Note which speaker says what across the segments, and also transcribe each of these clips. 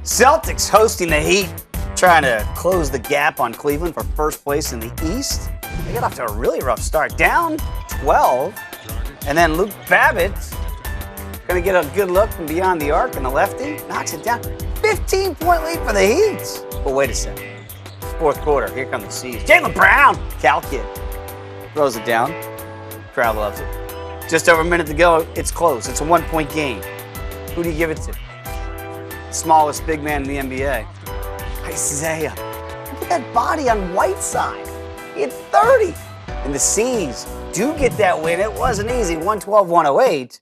Speaker 1: Celtics hosting the Heat, trying to close the gap on Cleveland for first place in the East. They got off to a really rough start, down 12, and then Luke Babbitt going to get a good look from beyond the arc, and the lefty knocks it down. 15-point lead for the Heat. But wait a second. Fourth quarter, here come the C's. Jaylen Brown, Cal kid, throws it down. Crowd loves it. Just over a minute to go, it's close. It's a 1-point game. Who do you give it to? Smallest big man in the NBA. Isaiah. Look at that body on Whiteside. He had 30. And the C's do get that win. It wasn't easy. 112-108.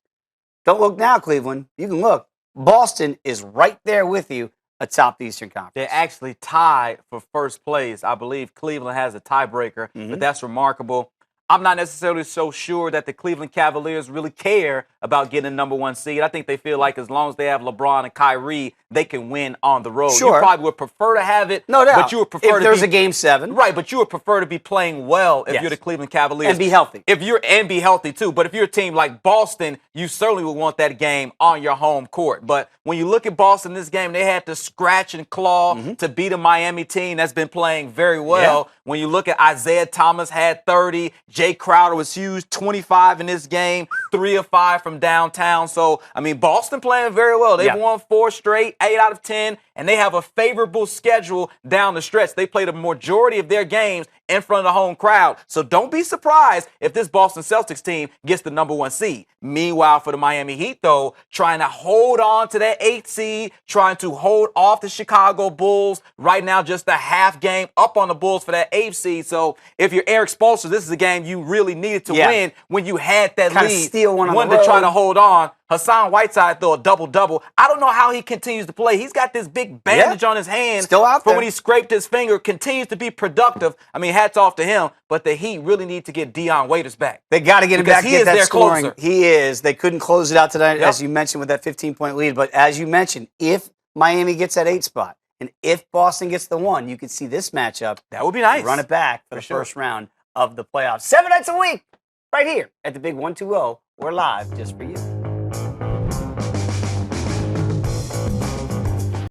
Speaker 1: Don't look now, Cleveland. You can look. Boston is right there with you atop the Eastern Conference.
Speaker 2: They're actually tied for first place. I believe Cleveland has a tiebreaker, but that's remarkable. I'm not necessarily so sure that the Cleveland Cavaliers really care about getting a number one seed. I think they feel like as long as they have LeBron and Kyrie, they can win on the road.
Speaker 1: Sure.
Speaker 2: You probably would prefer to have it.
Speaker 1: No doubt.
Speaker 2: But you would prefer
Speaker 1: if there's a game 7.
Speaker 2: Right, but you would prefer to be playing well if you're the Cleveland Cavaliers.
Speaker 1: And be healthy.
Speaker 2: And be healthy too. But if you're a team like Boston, you certainly would want that game on your home court. But when you look at Boston this game, they had to scratch and claw to beat a Miami team that's been playing very well.
Speaker 1: Yeah.
Speaker 2: When you look at Isaiah Thomas had 30, Jay Crowder was huge, 25 in this game, 3 of 5 from downtown. So, I mean, Boston playing very well. They've won 4 straight, 8 out of 10, and they have a favorable schedule down the stretch. They play the majority of their games in front of the home crowd. So don't be surprised if this Boston Celtics team gets the number one seed. Meanwhile, for the Miami Heat, though, trying to hold on to that 8th seed, trying to hold off the Chicago Bulls. Right now, just a half game up on the Bulls for that 8th seed. So if you're Eric Spoelstra, this is a game you really needed to win when you had that
Speaker 1: Kinda
Speaker 2: lead.
Speaker 1: steal one on the
Speaker 2: to
Speaker 1: road.
Speaker 2: try to hold on. Hassan Whiteside, though, a double-double. I don't know how he continues to play. He's got this big bandage on his hand.
Speaker 1: Still out there.
Speaker 2: From when he scraped his finger, continues to be productive. I mean, hats off to him. But the Heat really need to get Dion Waiters back.
Speaker 1: They got to get him back.
Speaker 2: He
Speaker 1: Get
Speaker 2: is
Speaker 1: that
Speaker 2: their
Speaker 1: scoring.
Speaker 2: closer.
Speaker 1: He is. They couldn't close it out tonight, as you mentioned, with that 15-point lead. But as you mentioned, if Miami gets that 8 spot, and if Boston gets the 1, you could see this matchup.
Speaker 2: That would be nice.
Speaker 1: Run it back for the first round of the playoffs. 7 nights a week, right here at the Big 120. We're live just for you.